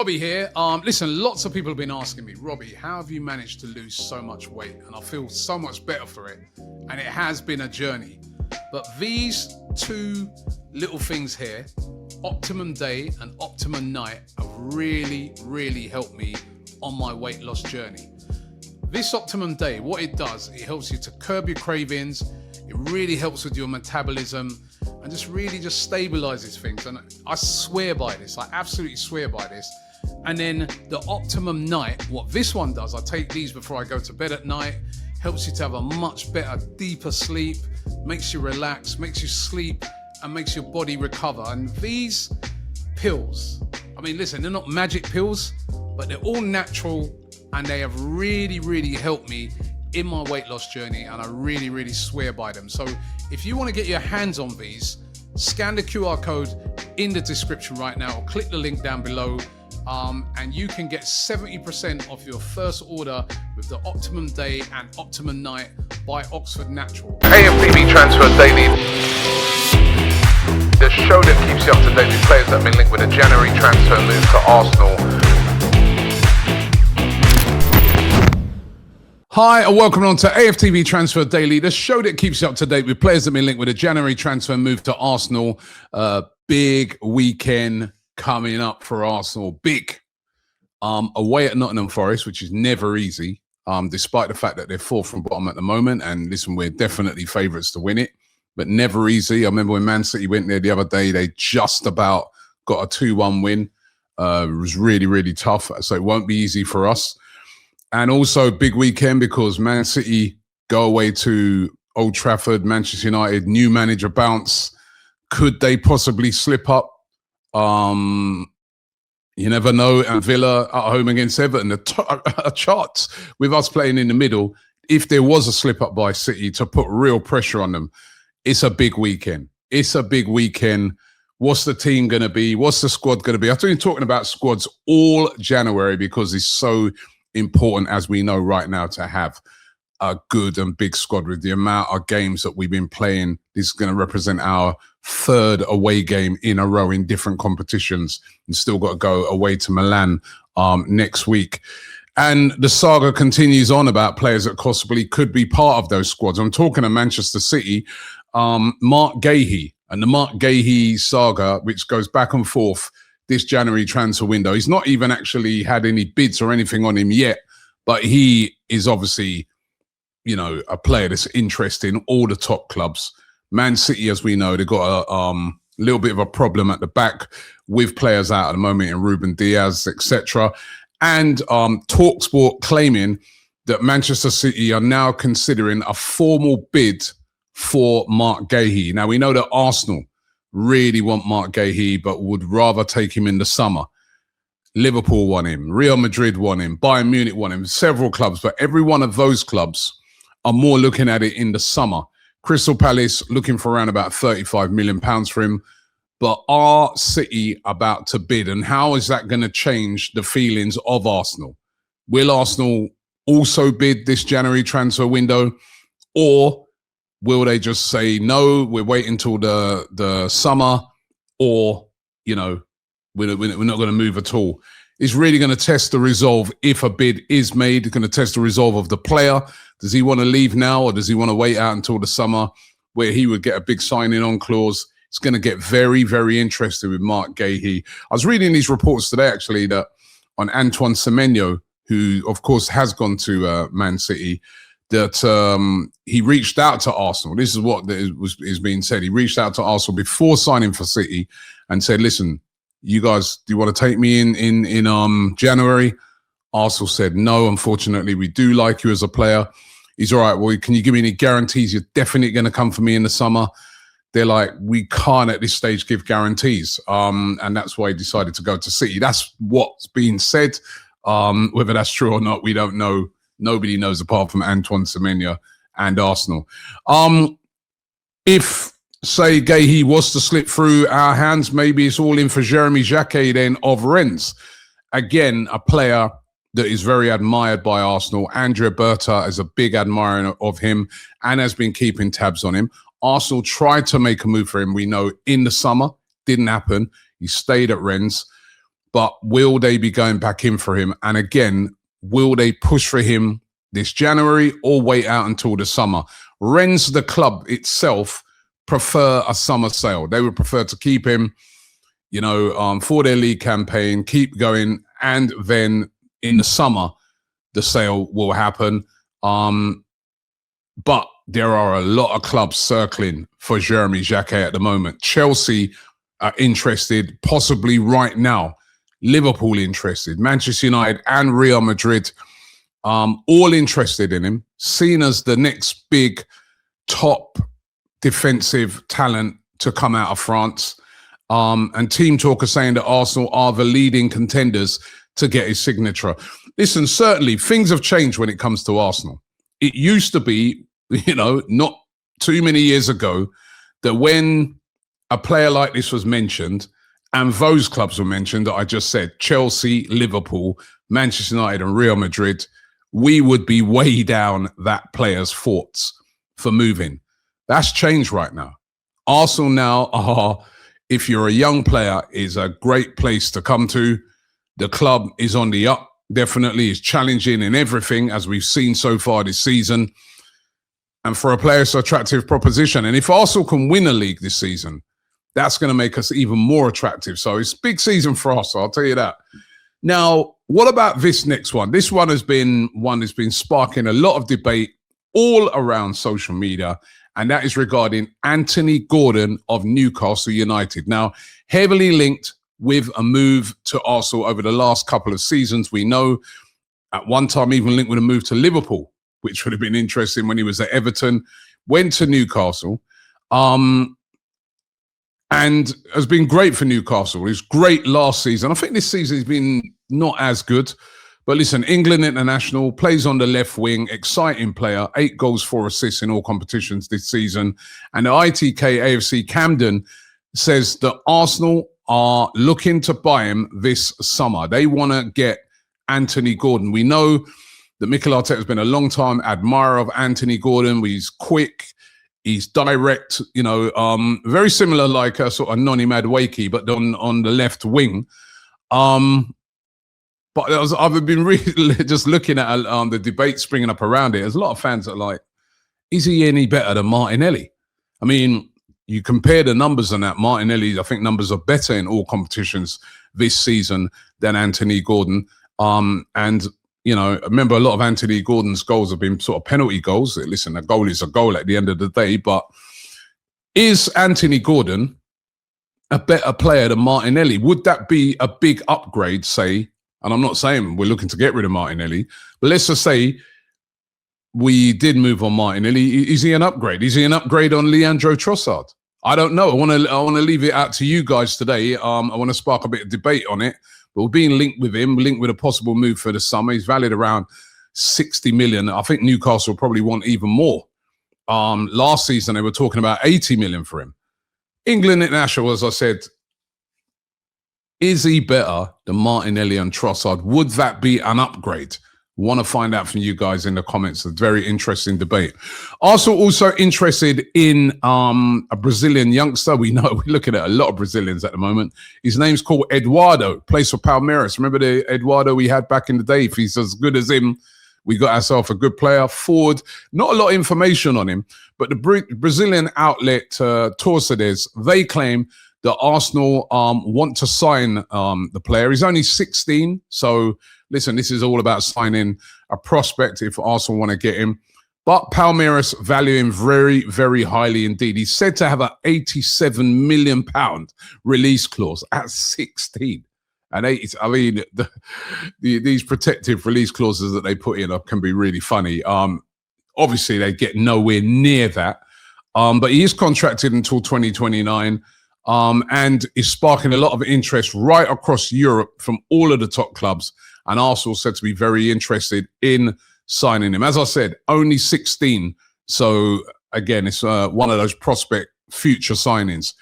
Robbie here. Listen, lots of people have been asking me, Robbie, how have you managed to lose so much weight? And I feel so much better for it. And it has been a journey. But these two little things here, Optimum Day and Optimum Night, have really, really helped me on my weight loss journey. This Optimum Day, what it does, it helps you to curb your cravings. It really helps with your metabolism and just really just stabilizes things. And I swear by this. I absolutely swear by this. And then the Optimum Night, what this one does, I take these before I go to bed at night, helps you to have a much better, deeper sleep, makes you relax, makes you sleep, and makes your body recover. And these pills, I mean, listen, they're not magic pills, but they're all natural, and they have really, really helped me in my weight loss journey, and I really, really swear by them. So if you want to get your hands on these, scan the QR code in the description right now, or click the link down below, and you can get 70% off your first order with the Optimum Day and Optimum Night by Oxford Natural. AFTV Transfer Daily, the show that keeps you up to date with players that have been linked with a January transfer move to Arsenal. Hi, and welcome on to AFTV Transfer Daily, the show that keeps you up to date with players that have been linked with a January transfer move to Arsenal. Big weekend coming up for Arsenal. Big. Away at Nottingham Forest, which is never easy, despite the fact that they're fourth from bottom at the moment. And listen, we're definitely favourites to win it, but never easy. I remember when Man City went there the other day, they just about got a 2-1 win. It was really, really tough. So it won't be easy for us. And also big weekend because Man City go away to Old Trafford, Manchester United, new manager bounce. Could they possibly slip up? You never know. And Villa at home against Everton, the charts with us playing in the middle. If there was a slip up by City to put real pressure on them, it's a big weekend. It's a big weekend. What's the team going to be? What's the squad going to be? I've been talking about squads all January because it's so important, as we know right now, to have a good and big squad with the amount of games that we've been playing. This is going to represent our third away game in a row in different competitions, and still got to go away to Milan next week. And the saga continues on about players that possibly could be part of those squads. I'm talking of Manchester City, Marc Guéhi, and the Marc Guéhi saga, which goes back and forth this January transfer window. He's not even actually had any bids or anything on him yet, but he is obviously, you know, a player that's interested in all the top clubs. Man City, as we know, they've got a little bit of a problem at the back with players out at the moment in Ruben Diaz, etc. And TalkSport claiming that Manchester City are now considering a formal bid for Marc Guéhi. Now, we know that Arsenal really want Marc Guéhi, but would rather take him in the summer. Liverpool want him, Real Madrid want him, Bayern Munich want him, several clubs, but every one of those clubs are more looking at it in the summer. Crystal Palace looking for around about £35 million for him, but are City about to bid? And how is that going to change the feelings of Arsenal? Will Arsenal also bid this January transfer window, or will they just say, no, we're waiting till the summer, or, you know, we're not going to move at all? It's really going to test the resolve if a bid is made. It's going to test the resolve of the player. Does he want to leave now, or does he want to wait out until the summer where he would get a big signing on clause? It's going to get very, very interesting with Marc Guéhi. I was reading these reports today, actually, that on Antoine Semenyo, who, of course, has gone to Man City, that he reached out to Arsenal. This is what is being said. He reached out to Arsenal before signing for City and said, listen, you guys, do you want to take me in January? Arsenal said, no, unfortunately, we do like you as a player. He's all right. Well, can you give me any guarantees you're definitely going to come for me in the summer? They're like, we can't at this stage give guarantees. And that's why he decided to go to City. That's what's being said. Whether that's true or not, we don't know. Nobody knows apart from Antoine Semenyo and Arsenal. If, say, Guéhi was to slip through our hands, maybe it's all in for Jérémy Jacquet then of Rennes. Again, a player that is very admired by Arsenal. Andrea Berta is a big admirer of him and has been keeping tabs on him. Arsenal tried to make a move for him, we know, in the summer. Didn't happen. He stayed at Rennes. but will they be going back in for him? And again, will they push for him this January or wait out until the summer? Rennes, the club itself, prefer a summer sale. They would prefer to keep him, for their league campaign, keep going, and then in the summer, the sale will happen. But there are a lot of clubs circling for Jérémy Jacquet at the moment. Chelsea are interested, possibly right now. Liverpool interested. Manchester United and Real Madrid, all interested in him, seen as the next big top defensive talent to come out of France. And Team Talk are saying that Arsenal are the leading contenders to get his signature. Listen, certainly things have changed when it comes to Arsenal. It used to be, not too many years ago, that when a player like this was mentioned, and those clubs were mentioned that I just said, Chelsea, Liverpool, Manchester United and Real Madrid, we would be way down that player's thoughts for moving. That's changed right now. Arsenal now are, if you're a young player, is a great place to come to. The club is on the up, definitely is challenging in everything, as we've seen so far this season. And for a player, it's an attractive proposition. And if Arsenal can win a league this season, that's going to make us even more attractive. So it's a big season for us, I'll tell you that. Now, what about this next one? This one has been one that's been sparking a lot of debate all around social media, and that is regarding Anthony Gordon of Newcastle United. Now, heavily linked with a move to Arsenal over the last couple of seasons. We know at one time even linked with a move to Liverpool, which would have been interesting when he was at Everton, went to Newcastle, and has been great for Newcastle. He was great last season. I think this season he's been not as good. But listen, England international, plays on the left wing, exciting player, 8 goals, 4 assists in all competitions this season. And the ITK AFC Camden says that Arsenal are looking to buy him this summer. They want to get Anthony Gordon. We know that Mikel Arteta has been a long time admirer of Anthony Gordon. He's quick, he's direct, very similar like a sort of Noni Madueke, but on the left wing. But I've been really just looking at the debate springing up around it. There's a lot of fans that are like, is he any better than Martinelli? I mean, you compare the numbers on that. Martinelli, I think numbers are better in all competitions this season than Anthony Gordon. And remember a lot of Anthony Gordon's goals have been sort of penalty goals. Listen, a goal is a goal at the end of the day. But is Anthony Gordon a better player than Martinelli? Would that be a big upgrade, say? And I'm not saying we're looking to get rid of Martinelli, but let's just say we did move on Martinelli. Is he an upgrade? Is he an upgrade on Leandro Trossard? I don't know. I want to leave it out to you guys today. I want to spark a bit of debate on it. But we're being linked with him, linked with a possible move for the summer. He's valued around 60 million. I think Newcastle probably want even more. Last season, they were talking about 80 million for him. England international, as I said, is he better than Martinelli and Trossard? Would that be an upgrade? Want to find out from you guys in the comments. A very interesting debate. Also interested in a Brazilian youngster. We know we're looking at a lot of Brazilians at the moment. His name's called Eduardo, plays for Palmeiras. Remember the Eduardo we had back in the day? If he's as good as him, we got ourselves a good player. Forward, not a lot of information on him, but the Brazilian outlet Torcides, they claim that Arsenal want to sign the player. He's only 16, so listen, this is all about signing a prospect if Arsenal want to get him. But Palmeiras value him very, very highly indeed. He's said to have an £87 million release clause at 16. And these protective release clauses that they put in can be really funny. Obviously, they get nowhere near that. But he is contracted until 2029. And is sparking a lot of interest right across Europe from all of the top clubs. And Arsenal said to be very interested in signing him. As I said, only 16. So, again, it's one of those prospect future signings.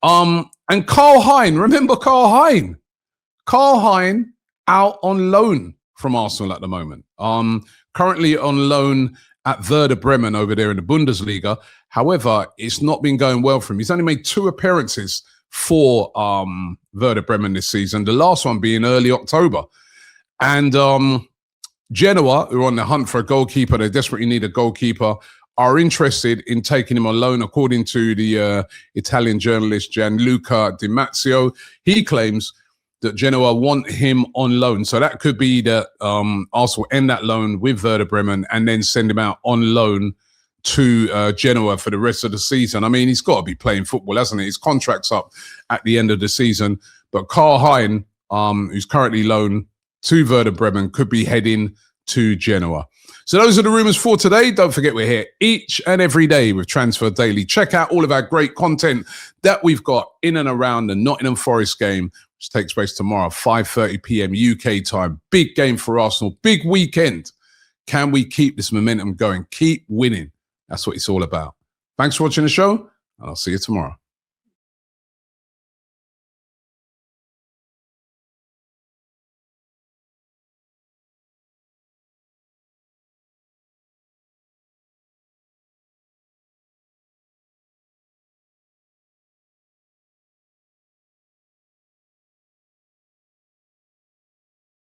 And Karl Hein, remember Karl Hein? Karl Hein out on loan from Arsenal at the moment. Currently on loan at Werder Bremen over there in the Bundesliga. However, it's not been going well for him. He's only made 2 appearances for Werder Bremen this season, the last one being early October. And Genoa, who are on the hunt for a goalkeeper, they desperately need a goalkeeper, are interested in taking him on loan, according to the Italian journalist Gianluca Di Marzio. He claims that Genoa want him on loan. So that could be that Arsenal end that loan with Werder Bremen and then send him out on loan to Genoa for the rest of the season. I mean, he's got to be playing football, hasn't he? His contract's up at the end of the season. But Karl Hein, who's currently loaned to Werder Bremen, could be heading to Genoa. So those are the rumours for today. Don't forget, we're here each and every day with Transfer Daily. Check out all of our great content that we've got in and around the Nottingham Forest game, which takes place tomorrow, 5:30 p.m. UK time. Big game for Arsenal. Big weekend. Can we keep this momentum going? Keep winning. That's what it's all about. Thanks for watching the show, and I'll see you tomorrow.